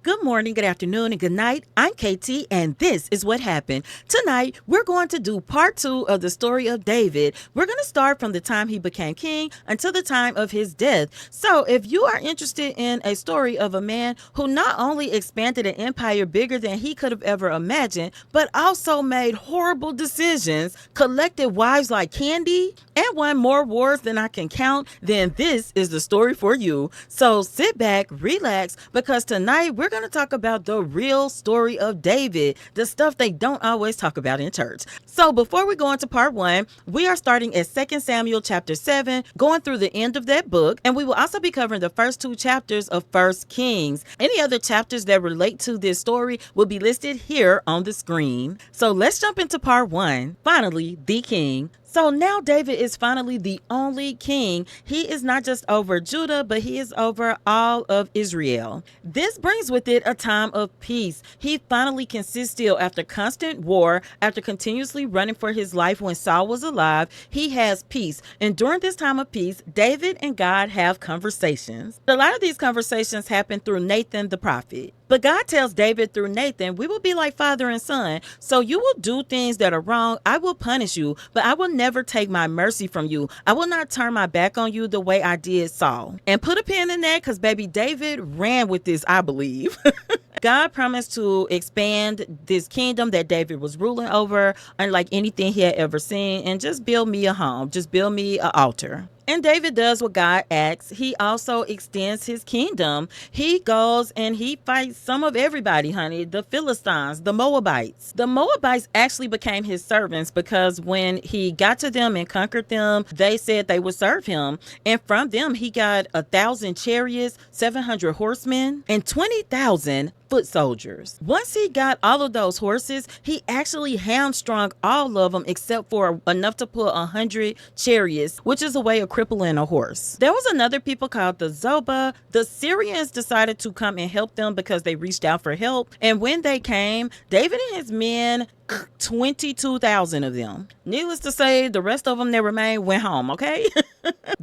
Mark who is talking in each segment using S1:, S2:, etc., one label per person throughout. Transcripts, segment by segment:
S1: Good morning, good afternoon, and good night. I'm KT, and this is what happened. Tonight, we're going to do part 2 of the story of David. We're going to start from the time he became king until the time of his death. So, if you are interested in a story of a man who not only expanded an empire bigger than he could have ever imagined, but also made horrible decisions, collected wives like candy, and won more wars than I can count, then this is the story for you. So, sit back, relax, because tonight we're going to talk about the real story of David, the stuff they don't always talk about in church. So before we go into part 1, we are starting at 2 Samuel chapter 7, going through the end of that book, and we will also be covering the first 2 chapters of 1 Kings. Any other chapters that relate to this story will be listed here on the screen. So let's jump into part 1. Finally, the king. So now David is finally the only king. He is not just over Judah, but he is over all of Israel. This brings with it a time of peace. He finally can sit still after constant war, after continuously running for his life when Saul was alive. He has peace. And during this time of peace, David and God have conversations. A lot of these conversations happen through Nathan the prophet. But God tells David through Nathan, we will be like father and son. So you will do things that are wrong. I will punish you, but I will never take my mercy from you. I will not turn my back on you the way I did Saul. And put a pin in that because baby David ran with this, I believe. God promised to expand this kingdom that David was ruling over, unlike anything he had ever seen, and just build me a home, just build me an altar. And David does what God asks. He also extends his kingdom. He goes and he fights some of everybody, honey. The Philistines, the Moabites. The Moabites actually became his servants because when he got to them and conquered them, they said they would serve him. And from them, he got 1,000 chariots, 700 horsemen, and 20,000 foot soldiers. Once he got all of those horses, he actually hamstrung all of them except for enough to pull 100 chariots, which is a way of crippling a horse. There was another people called the Zobah. The Syrians decided to come and help them because they reached out for help. And when they came, David and his men, 22,000 of them. Needless to say, the rest of them that remained went home, okay?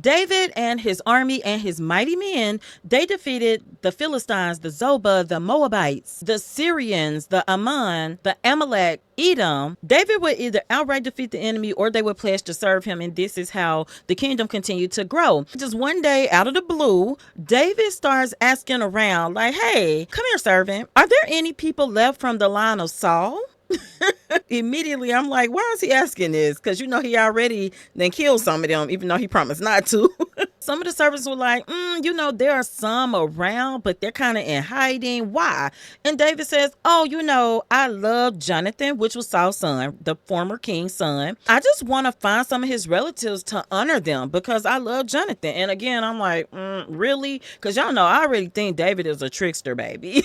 S1: David and his army and his mighty men, they defeated the Philistines, the Zobah, the Moabites, the Syrians, the Ammon, the Amalek, Edom. David would either outright defeat the enemy or they would pledge to serve him, and this is how the kingdom continued to grow. Just one day, out of the blue, David starts asking around like, hey, come here, servant. Are there any people left from the line of Saul? Immediately I'm like, why is he asking this? Because you know he already then killed some of them, even though he promised not to. Some of the servants were like, there are some around, but they're kind of in hiding. Why? And David says, I love Jonathan, which was Saul's son, the former king's son. I just want to find some of his relatives to honor them because I love Jonathan. And again, I'm like, really? Because y'all know I already think David is a trickster, baby.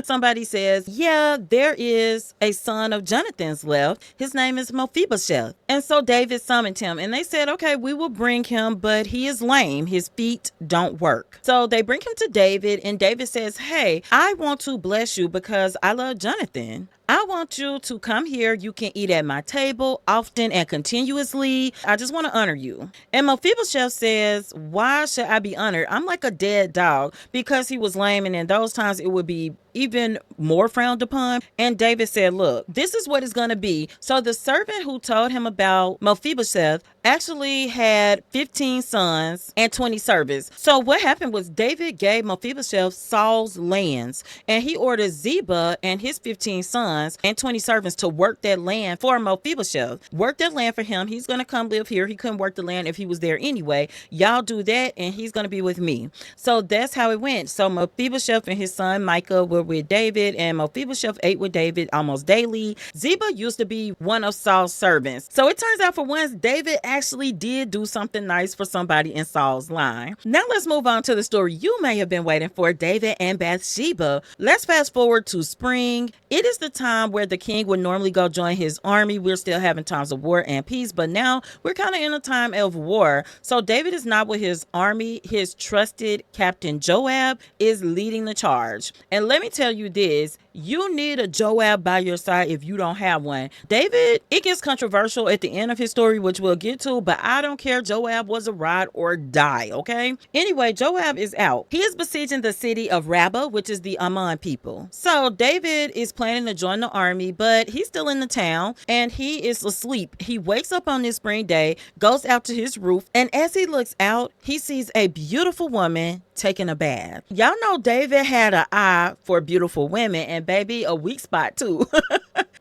S1: Somebody says, yeah, there is a son of Jonathan's left. His name is Mephibosheth. And so David summoned him and they said, okay, we will bring him, but he is lame. His feet don't work. So they bring him to David and David says, hey, I want to bless you because I love Jonathan. I want you to come here. You can eat at my table often and continuously. I just want to honor you. And Mephibosheth says, why should I be honored? I'm like a dead dog because he was lame. And in those times, it would be even more frowned upon. And David said, look, this is what it's going to be. So the servant who told him about Mephibosheth actually had 15 sons and 20 servants. So what happened was David gave Mephibosheth Saul's lands and he ordered Ziba and his 15 sons and 20 servants to work that land for Mephibosheth. Work that land for him. He's going to come live here. He couldn't work the land if he was there anyway. Y'all do that and he's going to be with me. So that's how it went. So Mephibosheth and his son Micah were with David and Mephibosheth ate with David almost daily. Ziba used to be one of Saul's servants. So it turns out for once, David actually did do something nice for somebody in Saul's line. Now let's move on to the story you may have been waiting for, David and Bathsheba. Let's fast forward to spring. It is the time where the king would normally go join his army. We're still having times of war and peace, but now we're kind of in a time of war. So David is not with his army. His trusted Captain Joab is leading the charge. And let me tell you this, You need a Joab by your side if you don't have one. David, it gets controversial at the end of his story, which we'll get to, but I don't care. Joab was a ride or die, okay? Anyway, Joab is out. He is besieging the city of Rabbah, which is the Ammon people. So David is planning to join the army, but he's still in the town and he is asleep. He wakes up on this spring day, goes out to his roof, and as he looks out, he sees a beautiful woman taking a bath. Y'all know David had an eye for beautiful women, and baby, a weak spot too.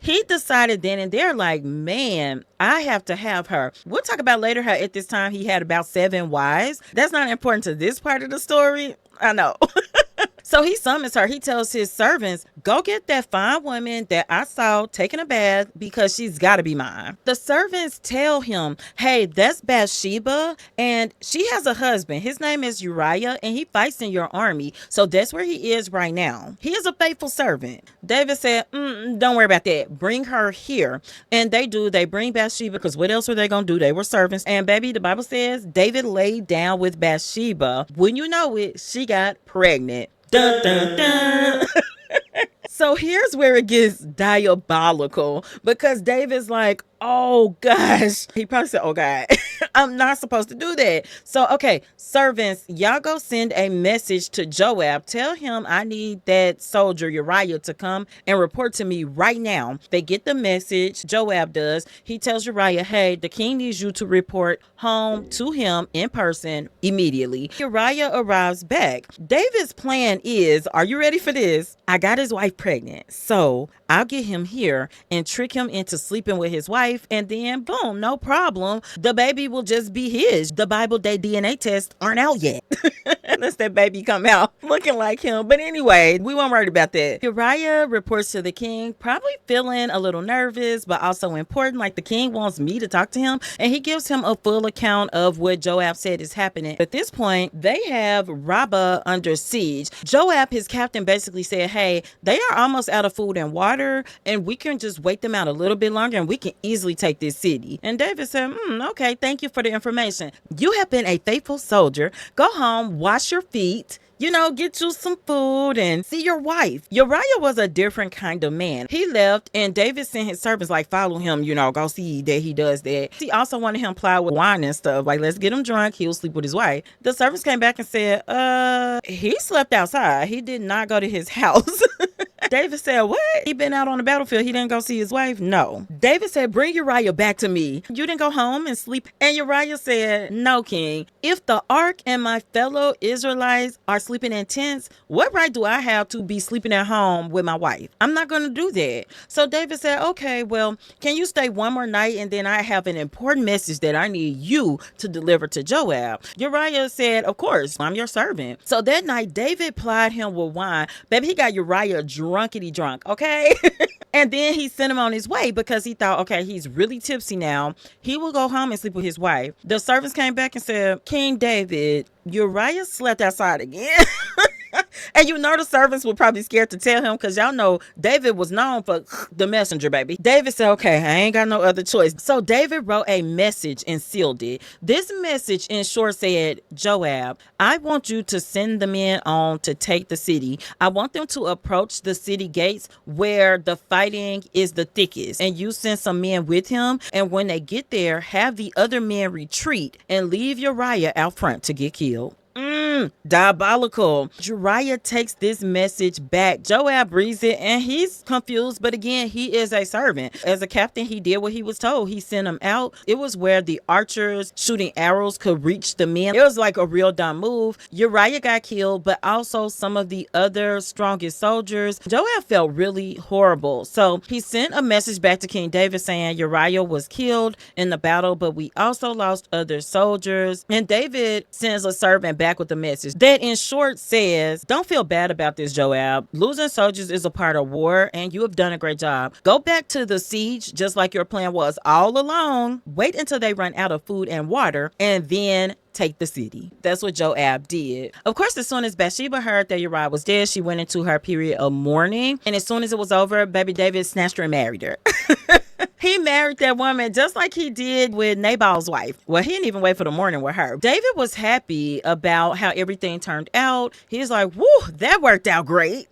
S1: He decided then and there, like, man, I have to have her. We'll talk about later how at this time he had about 7 wives. That's not important to this part of the story. I know. So he summons her. He tells his servants, go get that fine woman that I saw taking a bath because she's got to be mine. The servants tell him, hey, that's Bathsheba and she has a husband. His name is Uriah and he fights in your army. So that's where he is right now. He is a faithful servant. David said, don't worry about that. Bring her here. And they do. They bring Bathsheba because what else were they going to do? They were servants. And baby, the Bible says David laid down with Bathsheba. When you know it, she got pregnant. Dun, dun, dun. So here's where it gets diabolical because David's like, oh gosh. He probably said, oh God, I'm not supposed to do that. So, okay, servants, y'all go send a message to Joab. Tell him I need that soldier Uriah to come and report to me right now. They get the message. Joab does. He tells Uriah, hey, the king needs you to report home to him in person immediately. Uriah arrives back. David's plan is, are you ready for this? I got his wife pregnant. So I'll get him here and trick him into sleeping with his wife. And then boom, no problem. The baby will just be his. The Bible Day DNA tests aren't out yet. Unless that baby come out looking like him. But anyway, we won't worry about that. Uriah reports to the king, probably feeling a little nervous, but also important. Like the king wants me to talk to him. And he gives him a full account of what Joab said is happening. At this point, they have Rabbah under siege. Joab, his captain, basically said, hey, they are almost out of food and water, and we can just wait them out a little bit longer and we can easily take this city. And David said, okay, thank you for the information. You have been a faithful soldier. Go home, wash your feet, get you some food and see your wife. Uriah was a different kind of man. He left and David sent his servants follow him, go see that he does that. He also wanted him ply with wine and stuff. Let's get him drunk. He'll sleep with his wife. The servants came back and said, he slept outside. He did not go to his house. David said, what? He been out on the battlefield. He didn't go see his wife? No. David said, bring Uriah back to me. You didn't go home and sleep? And Uriah said, no, king. If the ark and my fellow Israelites are sleeping in tents, what right do I have to be sleeping at home with my wife? I'm not going to do that. So David said, okay, well, can you stay one more night? And then I have an important message that I need you to deliver to Joab. Uriah said, of course, I'm your servant. So that night, David plied him with wine. Baby, he got Uriah drunkety drunk, okay? And then he sent him on his way because he thought, okay, he's really tipsy now. He will go home and sleep with his wife. The servants came back and said, King David, Uriah slept outside again. And the servants were probably scared to tell him because y'all know David was known for the messenger, baby. David said, okay, I ain't got no other choice. So David wrote a message and sealed it. This message in short said, Joab, I want you to send the men on to take the city. I want them to approach the city gates where the fighting is the thickest. And you send some men with him. And when they get there, have the other men retreat and leave Uriah out front to get killed. Diabolical. Uriah takes this message back. Joab reads it and he's confused, but again, he is a servant. As a captain, he did what he was told. He sent him out. It was where the archers shooting arrows could reach the men. It was like a real dumb move. Uriah got killed, but also some of the other strongest soldiers. Joab felt really horrible. So he sent a message back to King David saying Uriah was killed in the battle, but we also lost other soldiers. And David sends a servant back with the message that in short says, don't feel bad about this, Joab. Losing soldiers is a part of war and you have done a great job. Go back to the siege just like your plan was all along. Wait until they run out of food and water and then take the city. That's what Joab did. Of course, as soon as Bathsheba heard that Uriah was dead, she went into her period of mourning. And as soon as it was over, baby David snatched her and married her. He married that woman just like he did with Nabal's wife. Well, he didn't even wait for the morning with her. David was happy about how everything turned out. He's like, woo, that worked out great.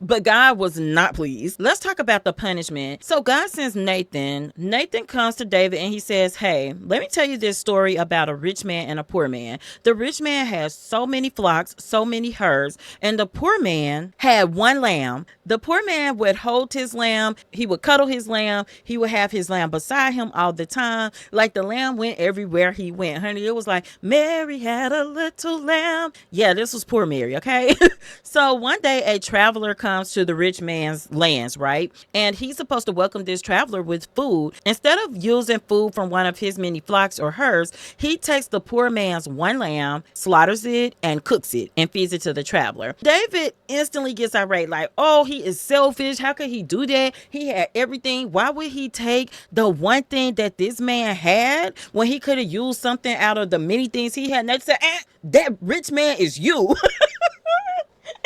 S1: But God was not pleased. Let's talk about the punishment. So God sends Nathan. Nathan comes to David and he says, hey, let me tell you this story about a rich man and a poor man. The rich man has so many flocks, so many herds, and the poor man had one lamb. The poor man would hold his lamb. He would cuddle his lamb. He would have his lamb beside him all the time. Like the lamb went everywhere he went. Honey, it was like, Mary had a little lamb. Yeah, this was poor Mary, okay? So one day a traveler comes to the rich man's lands, right? And he's supposed to welcome this traveler with food. Instead of using food from one of his many flocks or herds, he takes the poor man's one lamb, slaughters it, and cooks it and feeds it to the traveler. David instantly gets irate, like, oh, he is selfish. How could he do that? He had everything. Why would he take the one thing that this man had when he could have used something out of the many things he had? And they said, that rich man is you.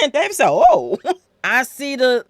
S1: And David said, oh, I see the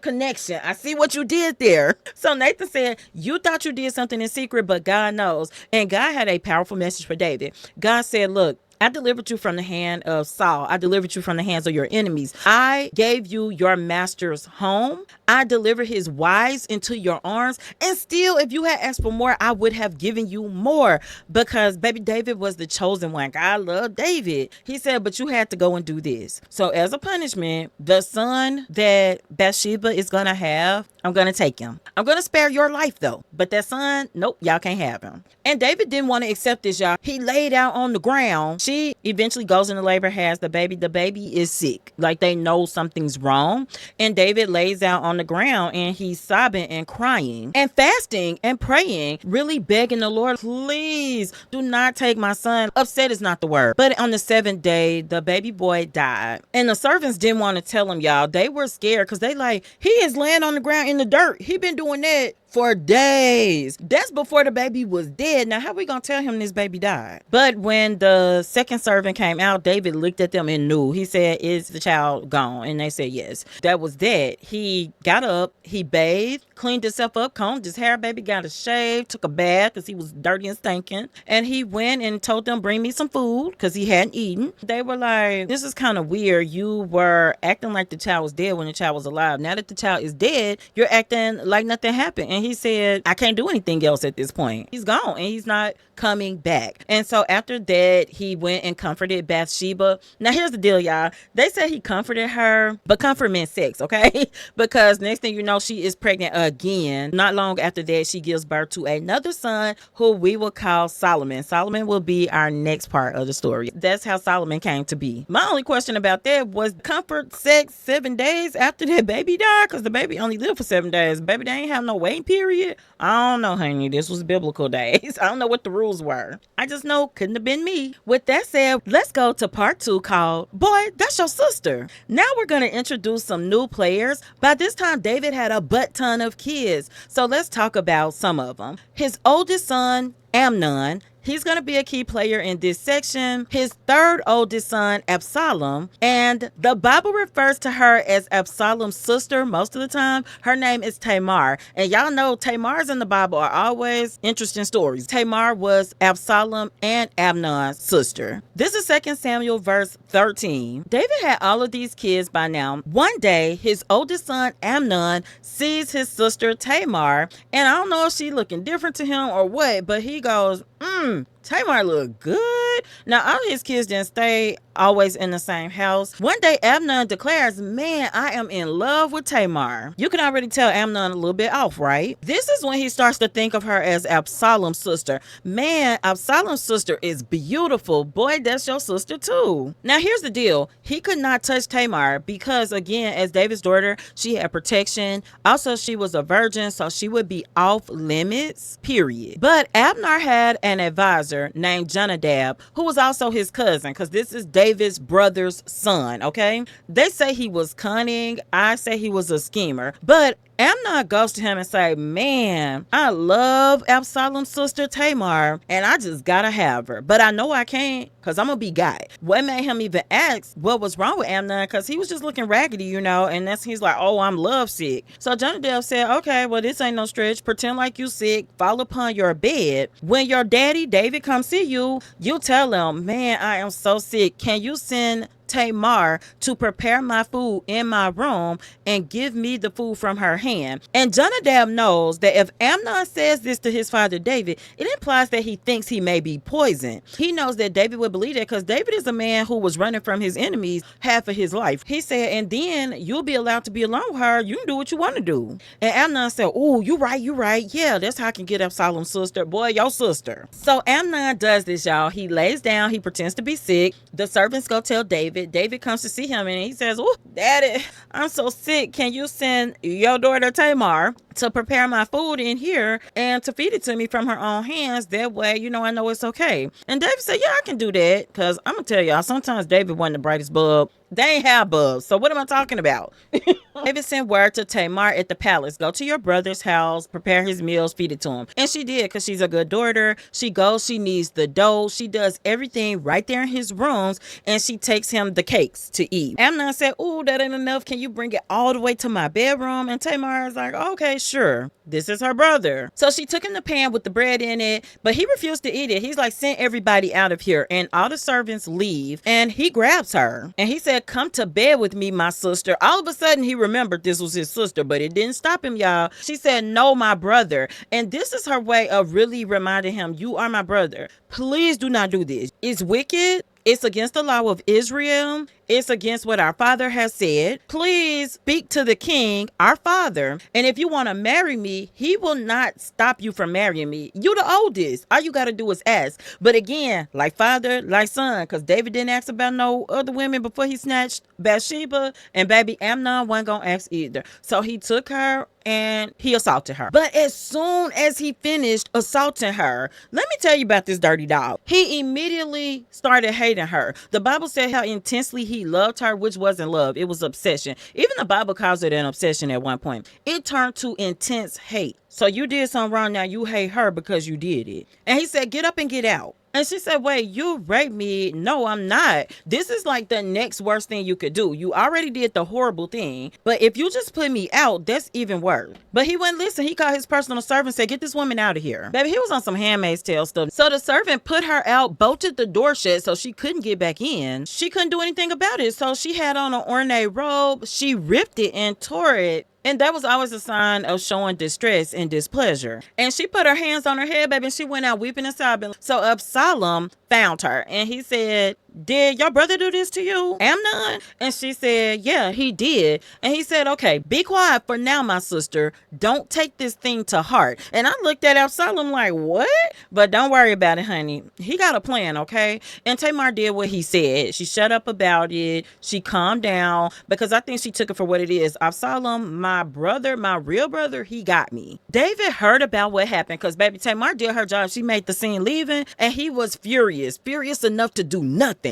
S1: connection. I see what you did there. So Nathan said, you thought you did something in secret, but God knows. And God had a powerful message for David. God said, look, I delivered you from the hand of Saul. I delivered you from the hands of your enemies. I gave you your master's home. I delivered his wives into your arms. And still, if you had asked for more, I would have given you more, because baby David was the chosen one. God loved David. He said, but you had to go and do this. So as a punishment, the son that Bathsheba is going to have, I'm going to take him. I'm going to spare your life though. But that son, nope, y'all can't have him. And David didn't want to accept this, y'all. He laid out on the ground. She eventually goes into labor, has the baby. The baby is sick. Like they know something's wrong. And David lays out on the ground and he's sobbing and crying and fasting and praying, really begging the Lord, please do not take my son. Upset is not the word. But on the 7th day, the baby boy died. And the servants didn't want to tell him, y'all. They were scared because they like, he is laying on the ground in the dirt. He been doing that for days. That's before the baby was dead. Now, how we gonna tell him this baby died? But when the second servant came out, David looked at them and knew. He said, is the child gone? And they said, yes. That was that. He got up, he bathed, cleaned himself up, combed his hair, baby got a shave, took a bath because he was dirty and stinking. And he went and told them, bring me some food because he hadn't eaten. They were like, this is kind of weird. You were acting like the child was dead when the child was alive. Now that the child is dead, you're acting like nothing happened. And he said, I can't do anything else at this point. He's gone and he's not coming back. And so after that, he went and comforted Bathsheba. Now here's the deal, y'all. They said he comforted her, but comfort meant sex, okay? Because next thing you know, she is pregnant again. Not long after that, she gives birth to another son who we will call Solomon. Solomon will be our next part of the story. That's how Solomon came to be. My only question about that was, comfort sex 7 days after that baby died? Because the baby only lived for 7 days. Baby, they ain't have no waiting period. I don't know, honey. This was biblical days. I don't know what the rules were. I just know couldn't have been me. With that said, let's go to part 2 called Boy, That's Your Sister. Now we're going to introduce some new players. By this time, David had a butt ton of kids. So let's talk about some of them. His oldest son, Amnon. He's going to be a key player in this section. His third oldest son, Absalom, and the Bible refers to her as Absalom's sister most of the time. Her name is Tamar, and y'all know Tamars in the Bible are always interesting stories. Tamar was Absalom and Amnon's sister. This is 2 Samuel verse 13. David had all of these kids by now. One day, his oldest son, Amnon, sees his sister Tamar, and I don't know if she's looking different to him or what, but he goes, Tamar look good. Now, all his kids didn't stay always in the same house. One day, Amnon declares, man, I am in love with Tamar. You can already tell Amnon a little bit off, right? This is when he starts to think of her as Absalom's sister. Man, Absalom's sister is beautiful. Boy, that's your sister too. Now, here's the deal. He could not touch Tamar because, again, as David's daughter, she had protection. Also, she was a virgin, so she would be off limits, period. But Abner had an advisor named Jonadab, who was also his cousin, because this is David's brother's son, okay? They say he was cunning. I say he was a schemer. But Amnon goes to him and say, man, I love Absalom's sister Tamar, and I just gotta have her. But I know I can't, because I'm gonna be guy. What made him even ask what was wrong with Amnon? Because he was just looking raggedy, and he's like, oh, I'm lovesick. So Jonadab said, okay, well, this ain't no stretch. Pretend like you sick, fall upon your bed. When your daddy, David, comes see you, you tell him, man, I am so sick. Can you send Tamar to prepare my food in my room and give me the food from her hand? And Jonadab knows that if Amnon says this to his father David, it implies that he thinks he may be poisoned. He knows that David would believe that because David is a man who was running from his enemies half of his life. He said, and then you'll be allowed to be alone with her. You can do what you want to do. And Amnon said, oh, you right. Yeah, that's how I can get Absalom's sister. Boy, your sister. So Amnon does this, y'all. He lays down. He pretends to be sick. The servants go tell David. David comes to see him and he says, oh, daddy, I'm so sick. Can you send your daughter Tamar to prepare my food in here and to feed it to me from her own hands? That way, I know it's okay. And David said, yeah, I can do that. Because I'm going to tell y'all, sometimes David wasn't the brightest bulb. They ain't have bulbs. So what am I talking about? David sent word to Tamar at the palace. Go to your brother's house, prepare his meals, feed it to him. And she did, because she's a good daughter. She goes, she kneads the dough. She does everything right there in his rooms. And she takes him the cakes to eat. Amnon said, oh, that ain't enough. Can you bring it all the way to my bedroom? And Tamar is like, okay, sure. This is her brother. So she took him the pan with the bread in it, but he refused to eat it. He's like, send everybody out of here. And all the servants leave. And he grabs her. And he said, come to bed with me, my sister. All of a sudden, he remembered this was his sister, but it didn't stop him, y'all. She said, no, my brother. And this is her way of really reminding him, you are my brother. Please do not do this. It's wicked. It's against the law of Israel. It's against what our father has said. Please speak to the king, our father. And if you want to marry me, he will not stop you from marrying me. You the oldest. All you got to do is ask. But again, like father, like son, because David didn't ask about no other women before he snatched Bathsheba, and baby Amnon wasn't going to ask either. So he took her and he assaulted her. But as soon as he finished assaulting her, let me tell you about this dirty dog. He immediately started hating her. The Bible said how intensely he loved her, which wasn't love. It was obsession. Even the Bible calls it an obsession at one point. It turned to intense hate. So you did something wrong, now you hate her because you did it. And he said, get up and get out. And she said, wait, you raped me? No, I'm not. This is like the next worst thing you could do. You already did the horrible thing. But if you just put me out, that's even worse. But he wouldn't listen. He called his personal servant and said, get this woman out of here. Baby, he was on some Handmaid's Tale stuff. So the servant put her out, bolted the door shut so she couldn't get back in. She couldn't do anything about it. So she had on an ornate robe. She ripped it and tore it. And that was always a sign of showing distress and displeasure. And she put her hands on her head, baby, and she went out weeping and sobbing. So Absalom found her and he said, did your brother do this to you, Amnon? And she said, yeah, he did. And he said, okay, be quiet for now, my sister. Don't take this thing to heart. And I looked at Absalom like, what? But don't worry about it, honey. He got a plan, okay? And Tamar did what he said. She shut up about it. She calmed down because I think she took it for what it is. Absalom, my brother, my real brother, he got me. David heard about what happened because baby Tamar did her job. She made the scene leaving and he was furious enough to do nothing.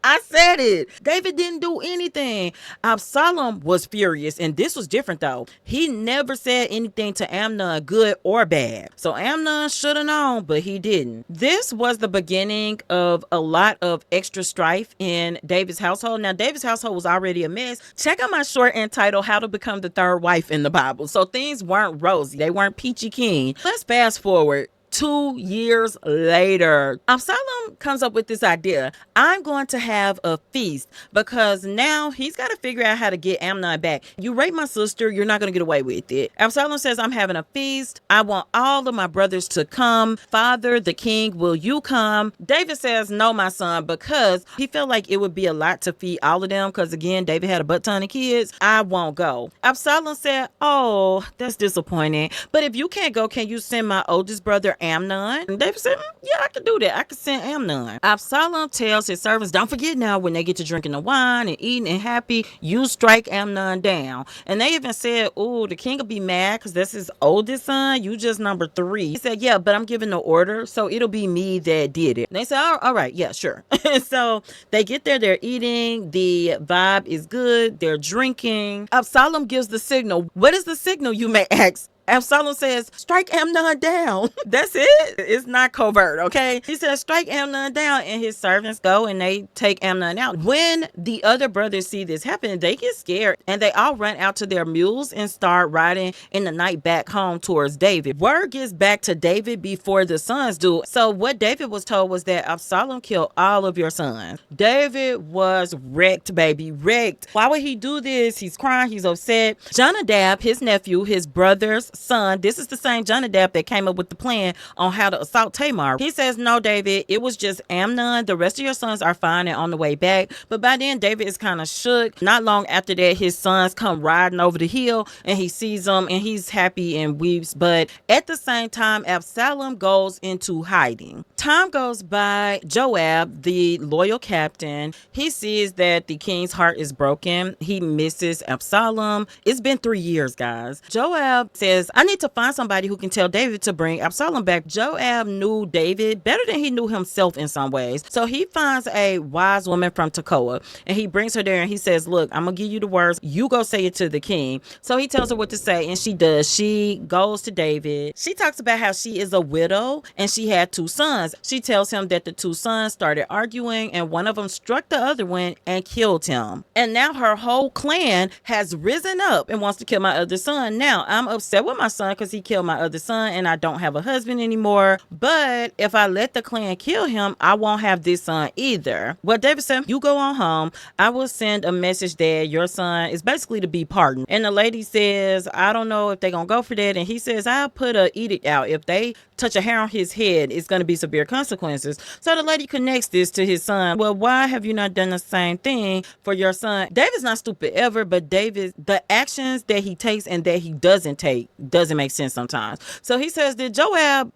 S1: I said it. David didn't do anything. Absalom was furious, and this was different though. He never said anything to Amnon, good or bad. So Amnon should have known, but he didn't. This was the beginning of a lot of extra strife in David's household. Now, David's household was already a mess. Check out my short entitled How to Become the Third Wife in the Bible. So things weren't rosy. They weren't peachy keen. Let's fast forward 2 years later. Absalom comes up with this idea. I'm going to have a feast because now he's got to figure out how to get Amnon back. You raped my sister, you're not going to get away with it. Absalom says, I'm having a feast. I want all of my brothers to come. Father, the king, will you come? David says, no, my son, because he felt like it would be a lot to feed all of them because, again, David had a butt ton of kids. I won't go. Absalom said, oh, that's disappointing. But if you can't go, can you send my oldest brother Amnon. And David said, yeah, I can do that. I can send Amnon. Absalom tells his servants, don't forget now when they get to drinking the wine and eating and happy, you strike Amnon down. And they even said, oh, the king will be mad because that's his oldest son. You just number 3. He said, yeah, but I'm giving the order, so it'll be me that did it. And they said, oh, all right, yeah, sure. So they get there, they're eating, the vibe is good, they're drinking. Absalom gives the signal. What is the signal, you may ask? Absalom says, strike Amnon down. That's it. It's not covert, okay? He says, strike Amnon down, and his servants go and they take Amnon out. When the other brothers see this happen, they get scared and they all run out to their mules and start riding in the night back home towards David. Word gets back to David before the sons do. So what David was told was that Absalom killed all of your sons. David was wrecked, baby, wrecked. Why would he do this? He's crying, he's upset. Jonadab, his nephew, his brother's son, this is the same Jonadab that came up with the plan on how to assault Tamar. He says, no, David, it was just Amnon. The rest of your sons are fine and on the way back. But by then, David is kind of shook. Not long after that, his sons come riding over the hill and he sees them and he's happy and weeps. But at the same time, Absalom goes into hiding. Time goes by. Joab, the loyal captain, he sees that the king's heart is broken. He misses Absalom. It's been 3 years, guys. Joab says, I need to find somebody who can tell David to bring Absalom back. Joab knew David better than he knew himself in some ways. So he finds a wise woman from Tekoa and he brings her there and he says, look, I'm going to give you the words. You go say it to the king. So he tells her what to say and she does. She goes to David. She talks about how she is a widow and she had 2 sons. She tells him that the 2 sons started arguing and one of them struck the other one and killed him. And now her whole clan has risen up and wants to kill my other son. Now I'm upset with my son because he killed my other son and I don't have a husband anymore. But if I let the clan kill him, I won't have this son either. Well, David said, you go on home. I will send a message that your son is basically to be pardoned. And the lady says, I don't know if they're going to go for that. And he says, I'll put an edict out. If they touch a hair on his head, it's going to be severe consequences. So the lady connects this to his son. Well, why have you not done the same thing for your son? David's not stupid ever, but David, the actions that he takes and that he doesn't take doesn't make sense sometimes. So he says, did Joab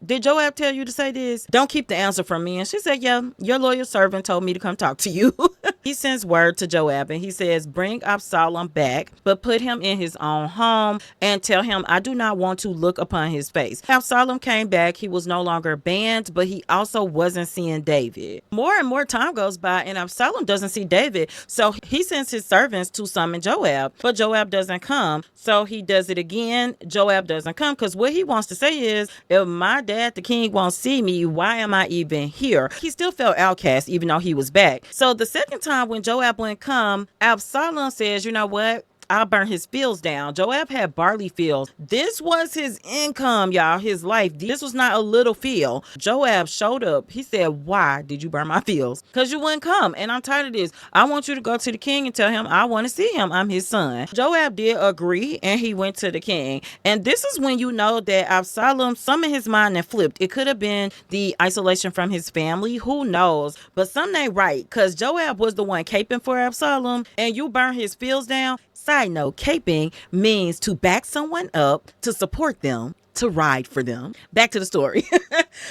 S1: tell you to say this? Don't keep the answer from me. And she said, yeah, your loyal servant told me to come talk to you. He sends word to Joab and he says, bring Absalom back, but put him in his own home and tell him I do not want to look upon his face. Absalom came back. He was no longer banned, but he also wasn't seeing David. More and more time goes by and Absalom doesn't see David. So he sends his servants to summon Joab, but Joab doesn't come. So he does it again. Joab doesn't come because what he wants to say is, if my dad, the king, won't see me, why am I even here? He still felt outcast even though he was back. So the second time when Joab wouldn't come, Absalom says, you know what? I'll burn his fields down. Joab had barley fields. This was his income, y'all, his life. This was not a little field. Joab showed up. He said, why did you burn my fields? Because you wouldn't come. And I'm tired of this. I want you to go to the king and tell him I want to see him. I'm his son. Joab did agree and he went to the king. And this is when you know that Absalom, some in his mind and flipped. It could have been the isolation from his family. Who knows? But something ain't right because Joab was the one caping for Absalom and you burn his fields down. Side note, caping means to back someone up, to support them, to ride for them. Back to the story.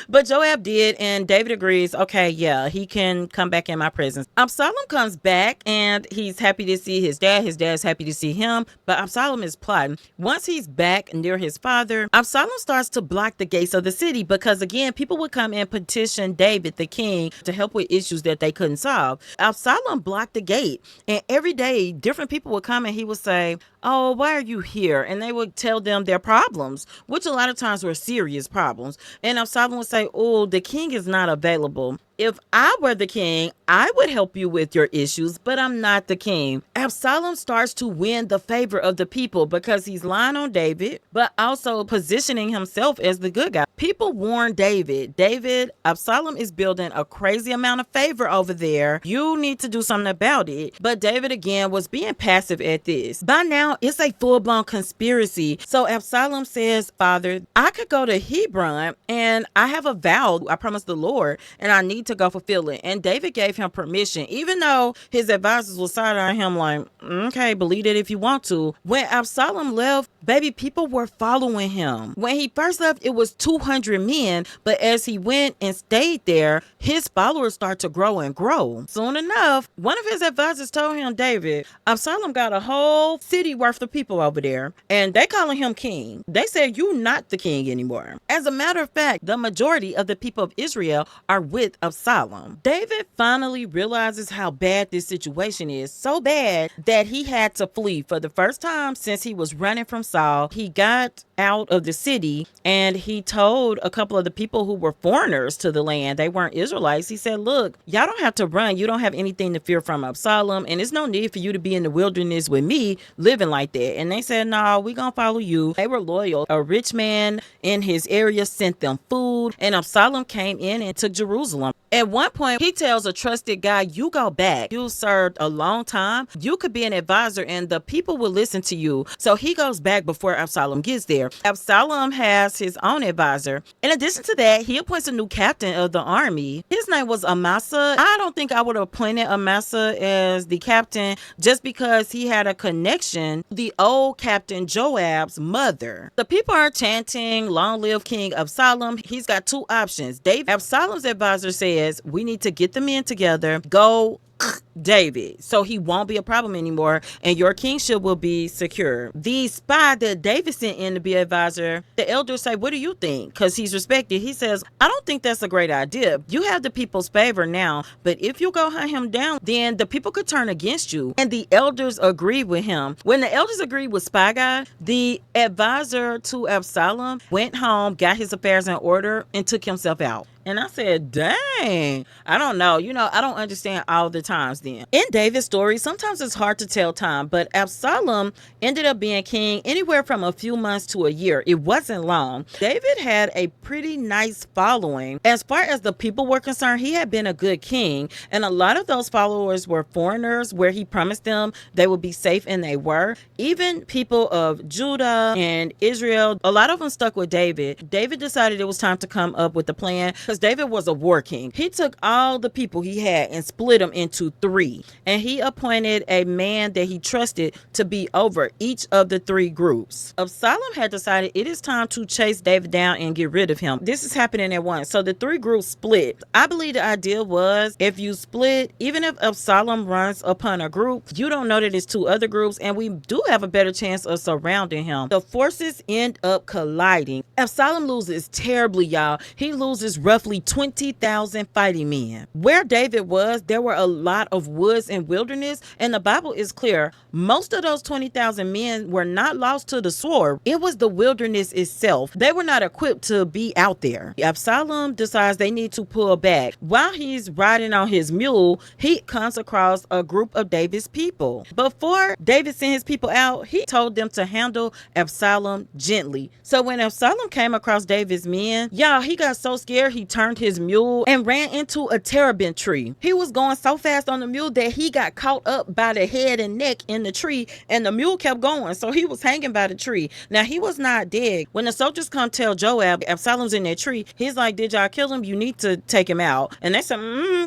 S1: But Joab did, and David agrees, okay, yeah, he can come back in my presence. Absalom comes back, and he's happy to see his dad. His dad's happy to see him, but Absalom is plotting. Once he's back near his father, Absalom starts to block the gates of the city because, again, people would come and petition David, the king, to help with issues that they couldn't solve. Absalom blocked the gate, and every day, different people would come, and he would say, oh, why are you here? And they would tell them their problems, which a lot of times were serious problems. And Absalom would say, oh, the king is not available. If I were the king, I would help you with your issues, but I'm not the king. Absalom starts to win the favor of the people because he's lying on David, but also positioning himself as the good guy. People warn David, Absalom is building a crazy amount of favor over there. You need to do something about it. But David, again, was being passive at this. By now, it's a full-blown conspiracy. So Absalom says, Father, I could go to Hebron and I have a vow. I promised the Lord and I need to go fulfill it. And David gave him permission, even though his advisors were side-eyeing him like, okay, believe it if you want to. When Absalom left, baby, people were following him. When he first left, it was 200 men, but as he went and stayed there, his followers started to grow and grow. Soon enough, one of his advisors told him, David, Absalom got a whole city worth of people over there, and they calling him king. They said, you not the king anymore. As a matter of fact, the majority of the people of Israel are with Absalom. David finally realizes how bad this situation is, so bad that he had to flee for the first time since he was running from Saul. He got out of the city and he told a couple of the people who were foreigners to the land, they weren't Israelites, he said, look, y'all don't have to run. You don't have anything to fear from Absalom, and there's no need for you to be in the wilderness with me living like that. And they said, no, we gonna follow you. They were loyal. A rich man in his area sent them food, and Absalom came in and took Jerusalem. At one point, he tells a trusted guy, you go back. You served a long time. You could be an advisor and the people will listen to you. So he goes back before Absalom gets there. Absalom has his own advisor. In addition to that, he appoints a new captain of the army. His name was Amasa. I don't think I would have appointed Amasa as the captain just because he had a connection to the old Captain Joab's mother. The people are chanting, long live King Absalom. He's got two options. Absalom's advisor says, we need to get the men together, go David, so he won't be a problem anymore and your kingship will be secure. The spy that David sent in to be advisor, the elders say, what do you think? Because he's respected. He says, I don't think that's a great idea. You have the people's favor now, but if you go hunt him down, then the people could turn against you. And the elders agreed with him. When the elders agreed with spy guy, the advisor to Absalom went home, got his affairs in order, and took himself out. And I said, dang, I don't know. I don't understand all the times then. In David's story, sometimes it's hard to tell time, but Absalom ended up being king anywhere from a few months to a year. It wasn't long. David had a pretty nice following. As far as the people were concerned, he had been a good king. And a lot of those followers were foreigners where he promised them they would be safe, and they were. Even people of Judah and Israel, a lot of them stuck with David. David decided it was time to come up with a plan because David was a war king. He took all the people he had and split them into three. And he appointed a man that he trusted to be over each of the three groups. Absalom had decided it is time to chase David down and get rid of him. This is happening at once. So the three groups split. I believe the idea was if you split, even if Absalom runs upon a group, you don't know that it's two other groups, and we do have a better chance of surrounding him. The forces end up colliding. Absalom loses terribly, y'all. He loses roughly 20,000 fighting men. Where David was, there were a lot of woods and wilderness, and the Bible is clear. Most of those 20,000 men were not lost to the sword. It was the wilderness itself. They were not equipped to be out there. Absalom decides they need to pull back. While he's riding on his mule, he comes across a group of David's people. Before David sent his people out, he told them to handle Absalom gently. So when Absalom came across David's men, y'all, he got so scared he turned his mule and ran into a terebinth tree. He was going so fast on the mule that he got caught up by the head and neck in the tree, and the mule kept going, so he was hanging by the tree. Now, he was not dead. When the soldiers come tell Joab Absalom's in that tree, he's like, did y'all kill him? You need to take him out. And they said,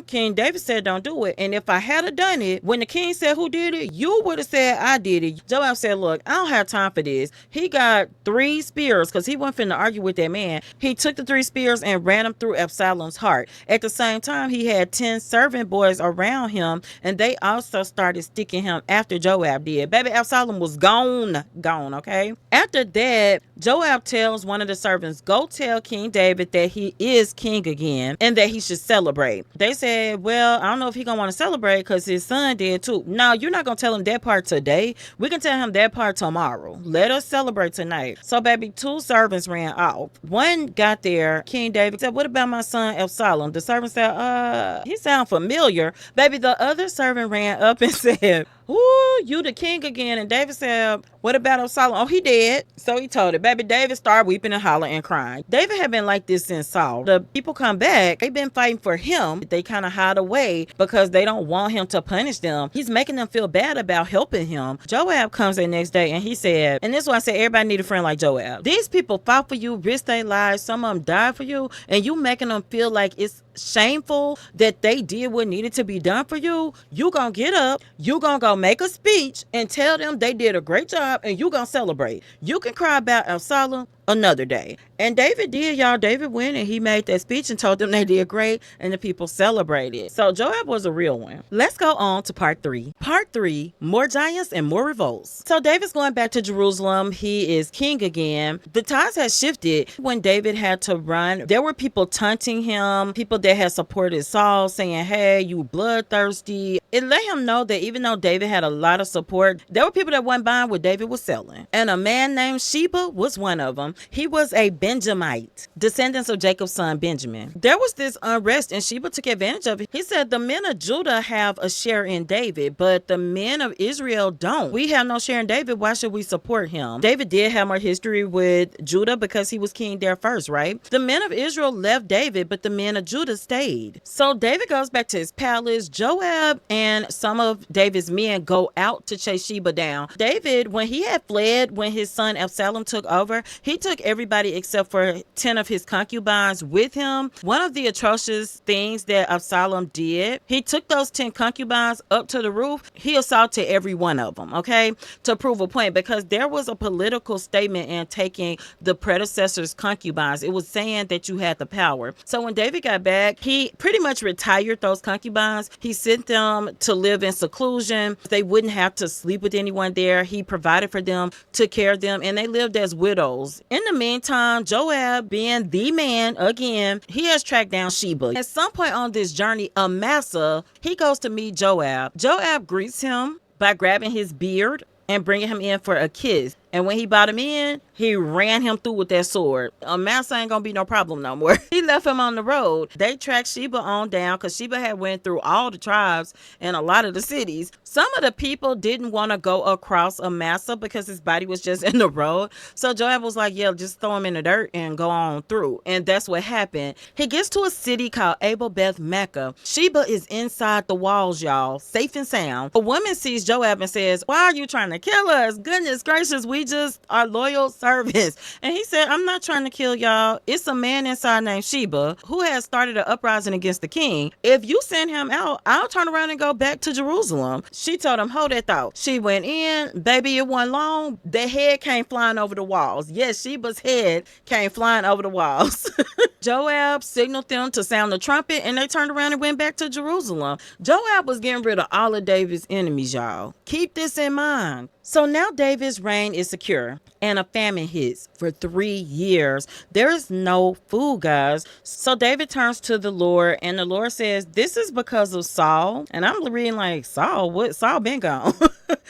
S1: King David said don't do it. And if I had done it, when the king said who did it, you would have said I did it. Joab said, look, I don't have time for this. He got 3 spears because he wasn't finna argue with that man. He took the 3 spears and ran them through Absalom's heart. At the same time, he had 10 servant boys around him, and they also started sticking him after Joab did. Baby, Absalom was gone, okay? After that, Joab tells one of the servants, go tell King David that he is king again and that he should celebrate. They said, well, I don't know if he's gonna want to celebrate because his son did too. No, you're not gonna tell him that part today. We can tell him that part tomorrow. Let us celebrate tonight. So, baby, 2 servants ran off. One got there. King David said, what about my son Absalom? The servant said, he sound familiar. Baby, the other servant ran up and said, ooh, you the king again. And David said, what about Absalom? Oh, he dead. So he told it. Baby, David started weeping and hollering and crying. David had been like this since Saul. The people come back. They've been fighting for him. They kind of hide away because they don't want him to punish them. He's making them feel bad about helping him. Joab comes the next day and he said, and this is why I said everybody need a friend like Joab. These people fought for you, risked their lives. Some of them died for you, and you making them feel like it's shameful that they did what needed to be done for you, you gonna get up, you gonna go make a speech and tell them they did a great job, and you gonna celebrate. You can cry about Absalom another day. And David did, y'all. David went and he made that speech and told them they did great, and the people celebrated. So Joab was a real one. Let's go on to part 3. Part 3, more giants and more revolts. So David's going back to Jerusalem. He is king again. The times had shifted when David had to run. There were people taunting him, people that had supported Saul, saying, hey, you bloodthirsty. It let him know that even though David had a lot of support, there were people that wasn't buying what David was selling. And a man named Sheba was one of them. He was a Benjamite, descendants of Jacob's son Benjamin. There was this unrest, and Sheba took advantage of it. He said, the men of Judah have a share in David, but the men of Israel don't. We have no share in David. Why should we support him? David did have more history with Judah because he was king there first, right? The men of Israel left David, but the men of Judah stayed. So David goes back to his palace. Joab and some of David's men go out to chase Sheba down. David, when he had fled, when his son Absalom took over, he took everybody except for 10 of his concubines with him. One of the atrocious things that Absalom did, he took those 10 concubines up to the roof. He assaulted every one of them, okay, to prove a point, because there was a political statement in taking the predecessor's concubines. It was saying that you had the power. So when David got back, he pretty much retired those concubines. He sent them to live in seclusion. They wouldn't have to sleep with anyone there. He provided for them, took care of them, and they lived as widows. In the meantime, Joab, being the man again, he has tracked down Sheba. At some point on this journey, Amasa, he goes to meet Joab. Joab greets him by grabbing his beard and bringing him in for a kiss. And when he brought him in, he ran him through with that sword. Amasa ain't gonna be no problem no more. He left him on the road. They tracked Sheba on down because Sheba had went through all the tribes and a lot of the cities. Some of the people didn't want to go across Amasa because his body was just in the road. So Joab was like, yeah, just throw him in the dirt and go on through. And that's what happened. He gets to a city called Abel Beth Makkah. Sheba is inside the walls, y'all, safe and sound. A woman sees Joab and says, why are you trying to kill us? Goodness gracious, we just are loyal servants. And he said, I'm not trying to kill y'all. It's a man inside named Sheba who has started an uprising against the king. If you send him out, I'll turn around and go back to Jerusalem. She told him, hold that thought. She went in, baby, it wasn't long. The head came flying over the walls. Yes, Sheba's head came flying over the walls. Joab signaled them to sound the trumpet, and they turned around and went back to Jerusalem. Joab was getting rid of all of David's enemies, y'all. Keep this in mind. So now David's reign is secure, and a famine hits for 3 years. There is no food, guys. So David turns to the Lord, and the Lord says, this is because of Saul. And I'm reading like, Saul? What? Saul been gone.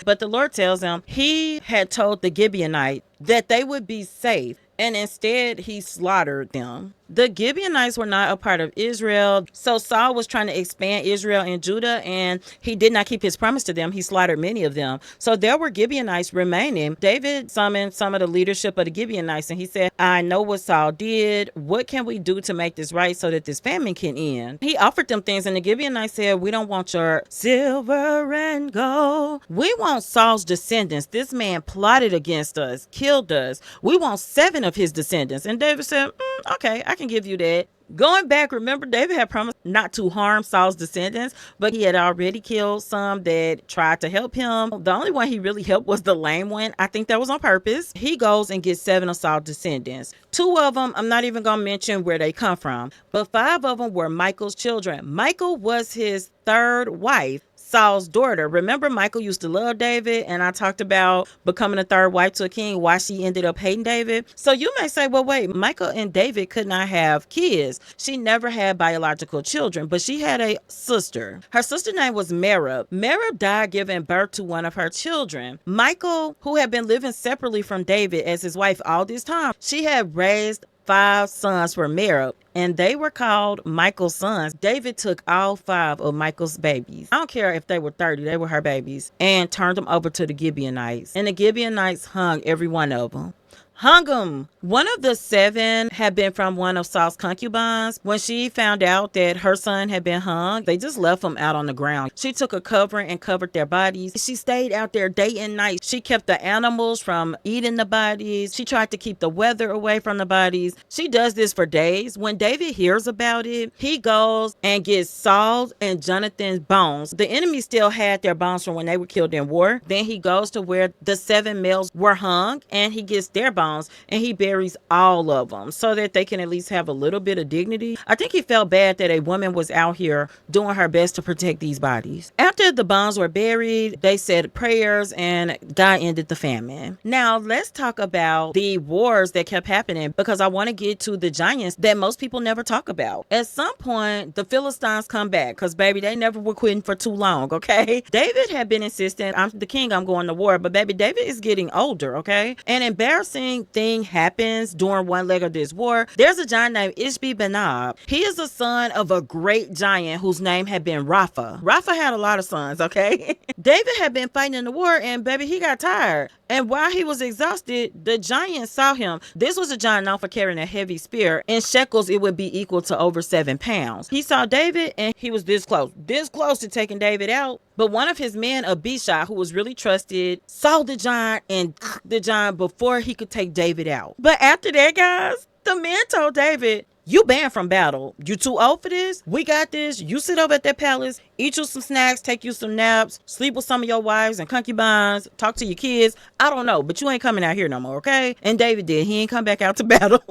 S1: But the Lord tells him he had told the Gibeonites that they would be safe, and instead he slaughtered them. The Gibeonites were not a part of Israel, so Saul was trying to expand Israel and Judah, and he did not keep his promise to them. He slaughtered many of them. So there were Gibeonites remaining. David summoned some of the leadership of the Gibeonites, and he said, I know what Saul did. What can we do to make this right so that this famine can end? He offered them things, and the Gibeonites said, we don't want your silver and gold. We want Saul's descendants. This man plotted against us, killed us. We want 7 of his descendants. And David said, okay, I can give you that. Going back, remember, David had promised not to harm Saul's descendants, but he had already killed some that tried to help him. The only one he really helped was the lame one. I think that was on purpose. He goes and gets 7 of Saul's descendants. 2 of them, I'm not even going to mention where they come from, but 5 of them were Michael's children. Michael was his 3rd wife, Saul's daughter. Remember, Michael used to love David, and I talked about becoming a 3rd wife to a king, why she ended up hating David. So you may say, well, wait, Michael and David could not have kids. She never had biological children, but she had a sister. Her sister's name was Merab. Merab died giving birth to one of her children. Michael, who had been living separately from David as his wife all this time, she had raised 5 sons for Merab, and they were called Michael's sons. David took all 5 of Michael's babies. I don't care if they were 30, they were her babies, and turned them over to the Gibeonites. And the Gibeonites hung every one of them. hung him. One of the 7 had been from one of Saul's concubines. When she found out that her son had been hung, they just left him out on the ground. She took a covering and covered their bodies. She stayed out there day and night. She kept the animals from eating the bodies. She tried to keep the weather away from the bodies. She does this for days. When David hears about it, he goes and gets Saul's and Jonathan's bones. The enemy still had their bones from when they were killed in war. Then he goes to where the 7 males were hung and he gets their bones and he buries all of them so that they can at least have a little bit of dignity. I think he felt bad that a woman was out here doing her best to protect these bodies. After the bones were buried, they said prayers and God ended the famine. Now let's talk about the wars that kept happening, because I want to get to the giants that most people never talk about. At some point, the Philistines come back because, baby, they never were quitting for too long, okay? David had been insistent, I'm the king, I'm going to war, but baby, David is getting older, okay? An embarrassing thing happens during one leg of this war. There's a giant named Ishbi-Benob. He is the son of a great giant whose name had been Rapha. Rapha had a lot of sons, okay? David had been fighting in the war and baby, he got tired. And while he was exhausted, the giant saw him. This was a giant known for carrying a heavy spear. In shekels, it would be equal to over 7 pounds. He saw David and he was this close to taking David out. But one of his men, Abishai, who was really trusted, saw the giant and the giant before he could take David out. But after that, guys, the man told David, you banned from battle. You too old for this? We got this. You sit over at that palace, eat you some snacks, take you some naps, sleep with some of your wives and concubines, talk to your kids. I don't know, but you ain't coming out here no more, okay? And David did. He ain't come back out to battle.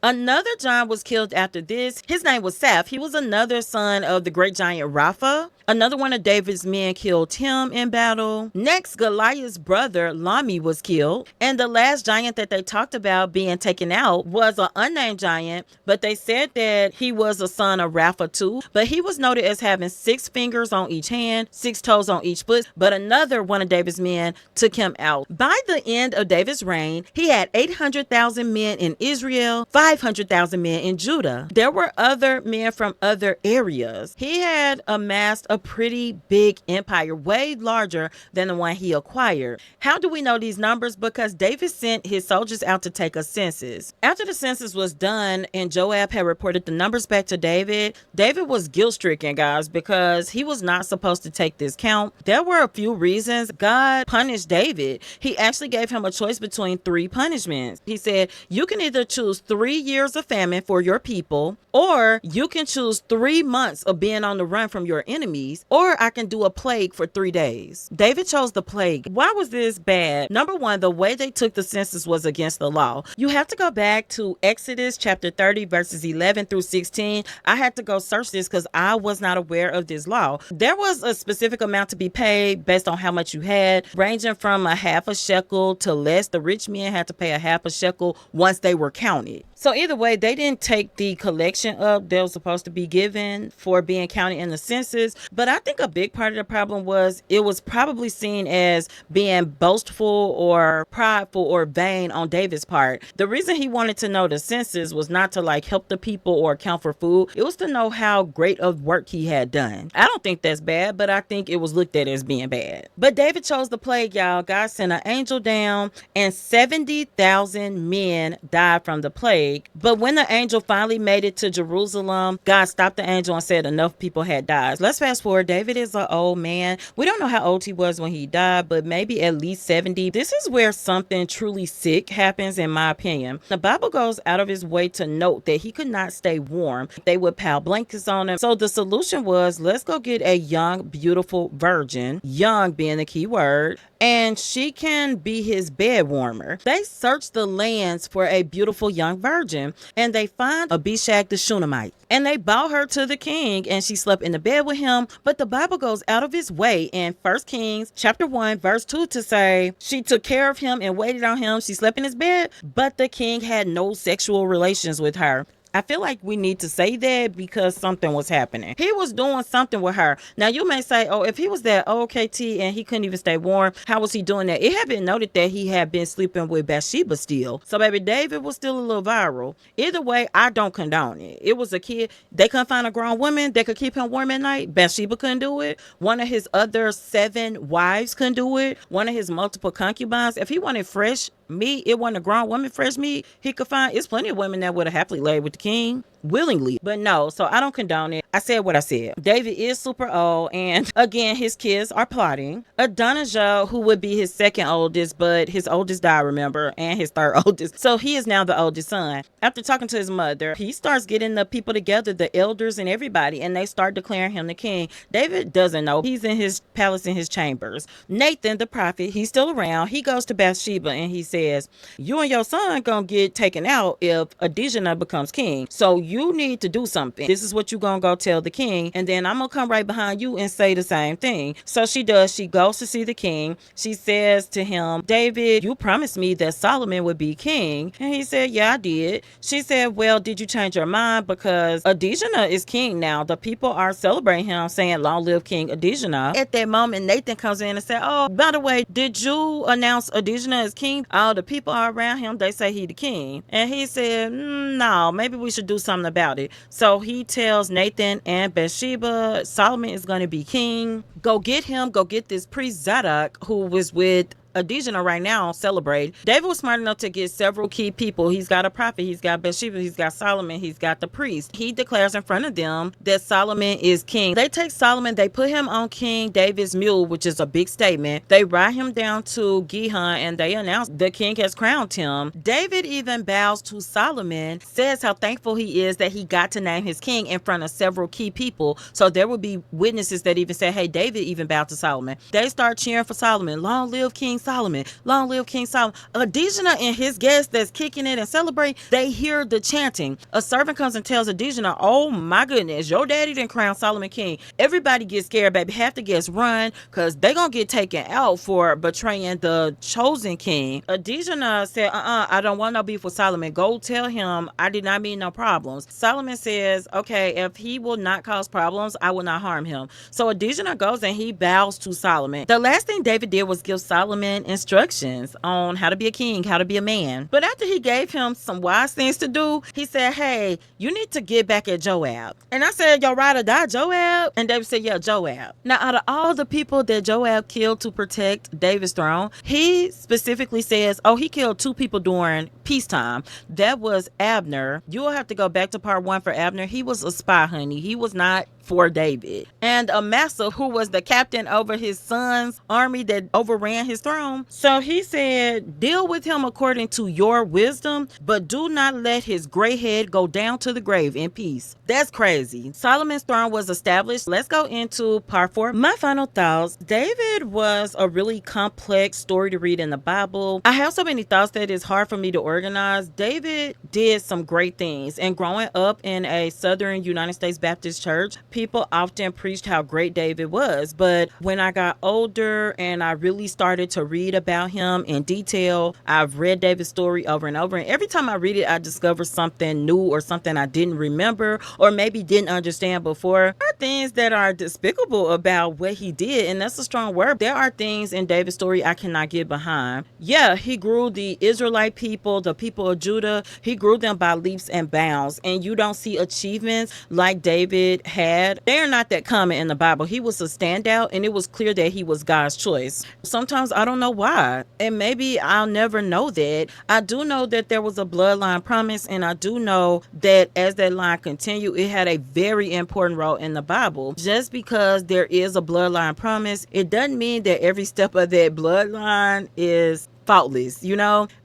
S1: Another giant was killed after this. His name was Saph. He was another son of the great giant Rapha. Another one of David's men killed him in battle. Next, Goliath's brother, Lami, was killed. And the last giant that they talked about being taken out was an unnamed giant, but they said that he was a son of Rapha too. But he was noted as having 6 fingers on each hand, 6 toes on each foot. But another one of David's men took him out. By the end of David's reign, he had 800,000 men in Israel, 500,000 men in Judah. There were other men from other areas. He had amassed a pretty big empire, way larger than the one he acquired. How do we know these numbers? Because David sent his soldiers out to take a census. After the census was done and Joab had reported the numbers back to David, David was guilt-stricken, guys, because he was not supposed to take this count. There were a few reasons God punished David. He actually gave him a choice between 3 punishments. He said, you can either choose 3 years of famine for your people, or you can choose 3 months of being on the run from your enemies, or I can do a plague for 3 days. David chose the plague. Why was this bad? Number one, the way they took the census was against the law. You have to go back to Exodus chapter 30 verses 11 through 16. I had to go search this because I was not aware of this law. There was a specific amount to be paid based on how much you had, ranging from a half a shekel to less. The rich men had to pay a half a shekel once they were counted. So either way, they didn't take the collection up that was supposed to be given for being counted in the census. But I think a big part of the problem was it was probably seen as being boastful or prideful or vain on David's part. The reason he wanted to know the census was not to like help the people or account for food. It was to know how great of work he had done. I don't think that's bad, but I think it was looked at as being bad. But David chose the plague, y'all. God sent an angel down and 70,000 men died from the plague. But when the angel finally made it to Jerusalem, God stopped the angel and said enough people had died. Let's fast forward. David is an old man. We don't know how old he was when he died, but maybe at least 70. This is where something truly sick happens, in my opinion. The Bible goes out of his way to note that he could not stay warm. They would pile blankets on him. So the solution was, let's go get a young, beautiful virgin, young being the key word, and she can be his bed warmer. They searched the lands for a beautiful young virgin, and they find Abishag the Shunammite, and they brought her to the king, and she slept in the bed with him. But the Bible goes out of its way in 1 Kings chapter 1 verse 2 to say she took care of him and waited on him. She slept in his bed, but the king had no sexual relations with her. I feel like we need to say that because something was happening. He was doing something with her. Now, you may say, oh, if he was that old KT and he couldn't even stay warm, how was he doing that? It had been noted that he had been sleeping with Bathsheba still. So, baby, David was still a little viral. Either way, I don't condone it. It was a kid. They couldn't find a grown woman that could keep him warm at night. Bathsheba couldn't do it. One of his other 7 wives couldn't do it. One of his multiple concubines. If he wanted fresh meat. It wasn't a grown woman fresh meat he could find. It's plenty of women that would have happily laid with the king willingly, but no. So I don't condone it. I said what I said. David is super old, and again, his kids are plotting. Adonijah, who would be his second oldest, but his oldest died, remember, and his third oldest, so he is now the oldest son. After talking to his mother, he starts getting the people together, the elders and everybody, and they start declaring him the king. David doesn't know. He's in his palace, in his chambers. Nathan the prophet, he's still around. He goes to Bathsheba and he says, you and your son gonna get taken out if Adonijah becomes king, so you need to do something. This is what you gonna go tell the king, and then I'm gonna come right behind you and say the same thing. So she does. She goes to see the king. She says to him, David, you promised me that Solomon would be king. And he said, yeah, I did. She said, well, did you change your mind? Because Adonijah is king now. The people are celebrating him, saying, long live King Adonijah. At that moment, Nathan comes in and said, oh, by the way, did you announce Adonijah as king? All the people are around him, they say he the king. And he said, no, maybe we should do something about it. So he tells Nathan and Bathsheba, Solomon is going to be king. Go get him. Go get this priest Zadok, who was with Adonijah right now, celebrate. David was smart enough to get several key people. He's got a prophet, he's got Bathsheba, he's got Solomon, he's got the priest. He declares in front of them that Solomon is king. They take Solomon, they put him on King David's mule, which is a big statement. They ride him down to Gihon and they announce the king has crowned him. David even bows to Solomon, says how thankful he is that he got to name his king in front of several key people. So there will be witnesses that even say, hey, David even bowed to Solomon. They start cheering for Solomon. Long live King Solomon. Long live King Solomon. Adonijah and his guests that's kicking it and celebrating, they hear the chanting. A servant comes and tells Adonijah, oh my goodness, your daddy didn't crown Solomon king. Everybody gets scared, baby. Half the guests run because they gonna get taken out for betraying the chosen king. Adonijah said, I don't want no beef with Solomon. Go tell him I did not mean no problems. Solomon says, okay, if he will not cause problems, I will not harm him. So Adonijah goes and he bows to Solomon. The last thing David did was give Solomon instructions on how to be a king, how to be a man. But after he gave him some wise things to do, he said, hey, you need to get back at Joab. And I said, yo, ride or die, Joab? And David said, yeah, Joab. Now, out of all the people that Joab killed to protect David's throne, he specifically says, oh, he killed 2 people during peacetime. That was Abner. You will have to go back to part 1 for Abner. He was a spy, honey. He was not for David. And Amasa, who was the captain over his son's army that overran his throne. So he said, deal with him according to your wisdom, but do not let his gray head go down to the grave in peace. That's crazy. Solomon's throne was established. Let's go into part 4. My final thoughts. David was a really complex story to read in the Bible. I have so many thoughts that it's hard for me to organize. David did some great things, and growing up in a Southern United States Baptist church, people often preached how great David was. But when I got older and I really started to read about him in detail, I've read David's story over and over. And every time I read it, I discover something new or something I didn't remember or maybe didn't understand before. There are things that are despicable about what he did. And that's a strong word. There are things in David's story I cannot get behind. Yeah, he grew the Israelite people, the people of Judah. He grew them by leaps and bounds. And you don't see achievements like David had. They're not that common in the Bible. He was a standout, and it was clear that he was God's choice. Sometimes I don't know why, and maybe I'll never know that. I do know that there was a bloodline promise, and I do know that as that line continued, it had a very important role in the Bible. Just because there is a bloodline promise, it doesn't mean that every step of that bloodline is faultless,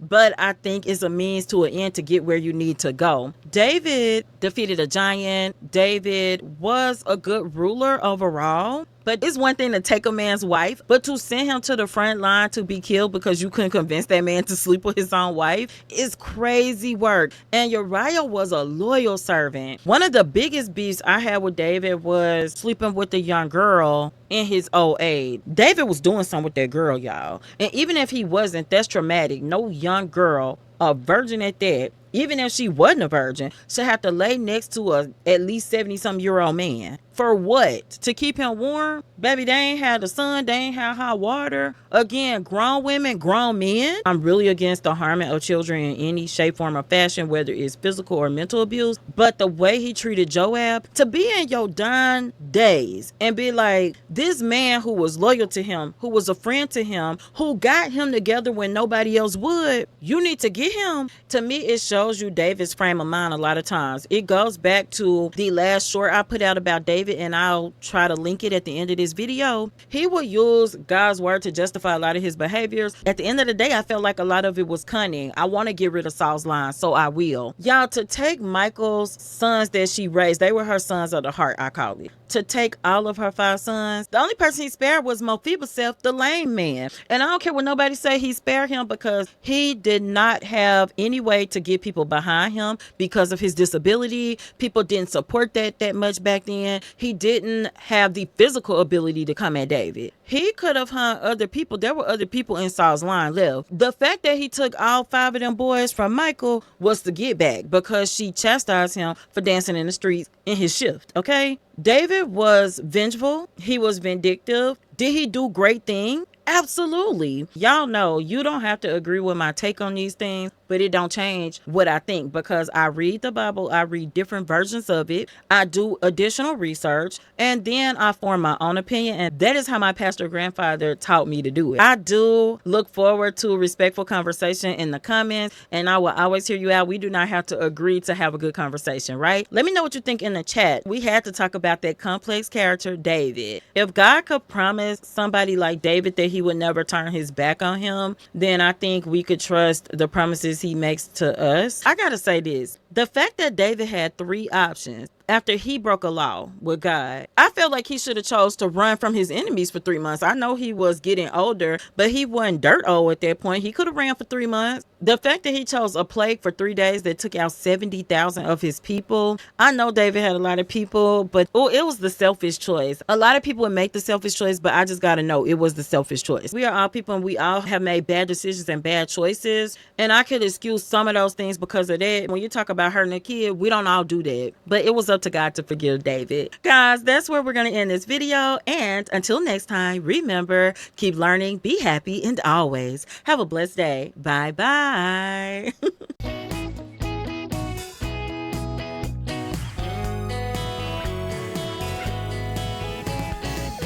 S1: but I think it's a means to an end to get where you need to go. David defeated a giant. David was a good ruler overall. But it's one thing to take a man's wife, but to send him to the front line to be killed because you couldn't convince that man to sleep with his own wife is crazy work. And Uriah was a loyal servant. One of the biggest beefs I had with David was sleeping with a young girl in his old age. David was doing something with that girl, y'all. And even if he wasn't, that's traumatic. No young girl, a virgin at that, even if she wasn't a virgin, should have to lay next to a at least 70-some-year-old man. For what? To keep him warm? Baby, they ain't had the sun. They ain't had hot water. Again, grown women, grown men. I'm really against the harming of children in any shape, form, or fashion, whether it's physical or mental abuse. But the way he treated Joab, to be in your dying days and be like, this man who was loyal to him, who was a friend to him, who got him together when nobody else would, you need to get him. To me, it shows you David's frame of mind a lot of times. It goes back to the last short I put out about David, and I'll try to link it at the end of this video. He will use God's word to justify a lot of his behaviors. At the end of the day, I felt like a lot of it was cunning. I want to get rid of Saul's line, so I will. Y'all, to take Michael's sons that she raised, they were her sons of the heart, I call it. To take all of her 5 sons, the only person he spared was Mephibosheth, the lame man. And I don't care what nobody say, he spared him because he did not have any way to get people behind him because of his disability. People didn't support that much back then. He didn't have the physical ability to come at David. He could have hung other people. There were other people in Saul's line left. The fact that he took all 5 of them boys from Michael was to get back because she chastised him for dancing in the streets in his shift, okay? David was vengeful. He was vindictive. Did he do great things? Absolutely. Y'all know you don't have to agree with my take on these things, but it don't change what I think because I read the Bible, I read different versions of it, I do additional research, and then I form my own opinion, and that is how my pastor grandfather taught me to do it. I do look forward to a respectful conversation in the comments, and I will always hear you out. We do not have to agree to have a good conversation, right? Let me know what you think in the chat. We had to talk about that complex character, David. If God could promise somebody like David that he would never turn his back on him, then I think we could trust the promises he makes to us. I gotta say this. The fact that David had 3 options after he broke a law with God, I felt like he should have chose to run from his enemies for 3 months. I know he was getting older, but he wasn't dirt old at that point. He could have ran for 3 months. The fact that he chose a plague for 3 days that took out 70,000 of his people. I know David had a lot of people, but it was the selfish choice. A lot of people would make the selfish choice, but I just gotta know it was the selfish choice. We are all people and we all have made bad decisions and bad choices, and I could excuse some of those things because of that. When you talk about hurting a kid, we don't all do that, but it was up to God to forgive David. Guys, that's where we're going to end this video, and until next time, remember, keep learning, be happy, and always have a blessed day. Bye bye.